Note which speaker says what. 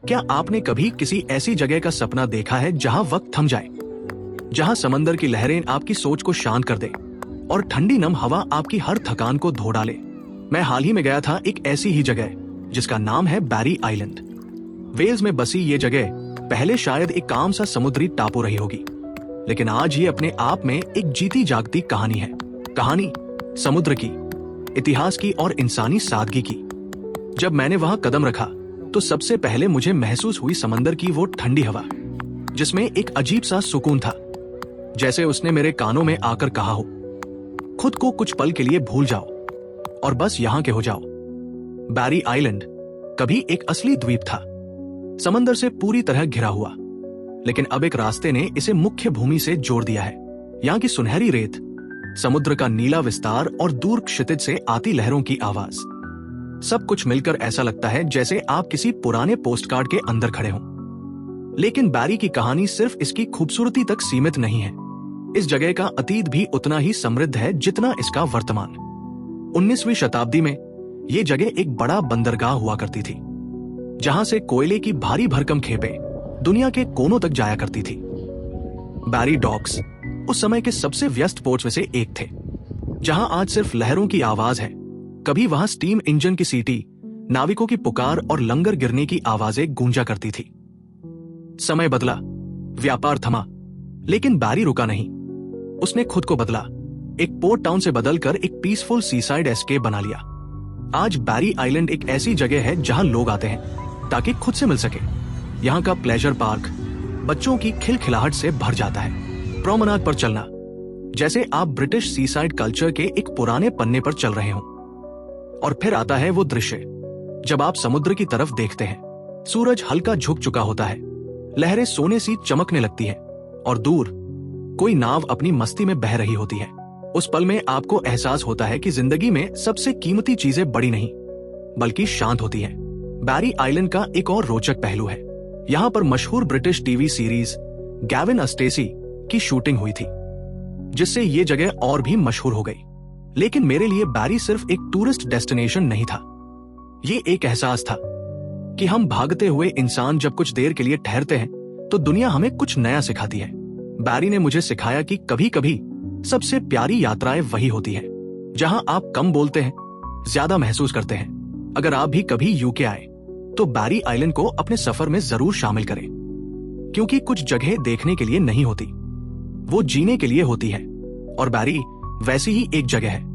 Speaker 1: क्या आपने कभी किसी ऐसी जगह का सपना देखा है जहां वक्त थम जाए, जहां समंदर की लहरें आपकी सोच को शांत कर दे और ठंडी नम हवा आपकी हर थकान को धो डाले? मैं हाल ही में गया था एक ऐसी ही जगह जिसका नाम है बैरी आइलैंड। वेल्स में बसी ये जगह पहले शायद एक काम सा समुद्री टापू रही होगी, लेकिन आज ये अपने आप में एक जीती जागती कहानी है। कहानी समुद्र की, इतिहास की और इंसानी सादगी की। जब मैंने वहां कदम रखा तो सबसे पहले मुझे महसूस हुई समंदर की वो ठंडी हवा, जिसमें एक अजीब सा सुकून था, जैसे उसने मेरे कानों में आकर कहा हो, खुद को कुछ पल के लिए भूल जाओ और बस यहां के हो जाओ। बैरी आइलैंड कभी एक असली द्वीप था, समंदर से पूरी तरह घिरा हुआ, लेकिन अब एक रास्ते ने इसे मुख्य भूमि से जोड़ दिया है। यहाँ की सुनहरी रेत, समुद्र का नीला विस्तार और दूर क्षितिज से आती लहरों की आवाज, सब कुछ मिलकर ऐसा लगता है जैसे आप किसी पुराने पोस्टकार्ड के अंदर खड़े हों। लेकिन बैरी की कहानी सिर्फ इसकी खूबसूरती तक सीमित नहीं है। इस जगह का अतीत भी उतना ही समृद्ध है जितना इसका वर्तमान। 19वीं शताब्दी में ये जगह एक बड़ा बंदरगाह हुआ करती थी, जहां से कोयले की भारी भरकम खेपें दुनिया के कोनों तक जाया करती थी। बैरी डॉक्स उस समय के सबसे व्यस्त पोर्ट्स में से एक थे, जहां आज सिर्फ लहरों की आवाज है। कभी वहां स्टीम इंजन की सीटी, नाविकों की पुकार और लंगर गिरने की आवाजें गूंजा करती थी। समय बदला, व्यापार थमा, लेकिन बैरी रुका नहीं। उसने खुद को बदला, एक पोर्ट टाउन से बदलकर एक पीसफुल सीसाइड एस्केप बना लिया। आज बैरी आइलैंड एक ऐसी जगह है जहां लोग आते हैं ताकि खुद से मिल सके। यहाँ का प्लेजर पार्क बच्चों की खिलखिलाहट से भर जाता है। प्रोमेनाड पर चलना जैसे आप ब्रिटिश सीसाइड कल्चर के एक पुराने पन्ने पर चल रहे हो। और फिर आता है वो दृश्य जब आप समुद्र की तरफ देखते हैं। सूरज हल्का झुक चुका होता है, लहरें सोने सी चमकने लगती हैं और दूर कोई नाव अपनी मस्ती में बह रही होती है। उस पल में आपको एहसास होता है कि जिंदगी में सबसे कीमती चीजें बड़ी नहीं बल्कि शांत होती हैं। बैरी आइलैंड का एक और रोचक पहलू है, यहाँ पर मशहूर ब्रिटिश टीवी सीरीज गैविन अस्टेसी की शूटिंग हुई थी, जिससे ये जगह और भी मशहूर हो गई। लेकिन मेरे लिए बैरी सिर्फ एक टूरिस्ट डेस्टिनेशन नहीं था, ये एक एहसास था कि हम भागते हुए इंसान जब कुछ देर के लिए ठहरते हैं तो दुनिया हमें कुछ नया सिखाती है। बैरी ने मुझे सिखाया कि कभी कभी सबसे प्यारी यात्राएं वही होती है जहां आप कम बोलते हैं, ज्यादा महसूस करते हैं। अगर आप भी कभी यूके आए तो बैरी आइलैंड को अपने सफर में जरूर शामिल करें, क्योंकि कुछ जगह देखने के लिए नहीं होती, वो जीने के लिए होती है। और बैरी वैसी ही एक जगह है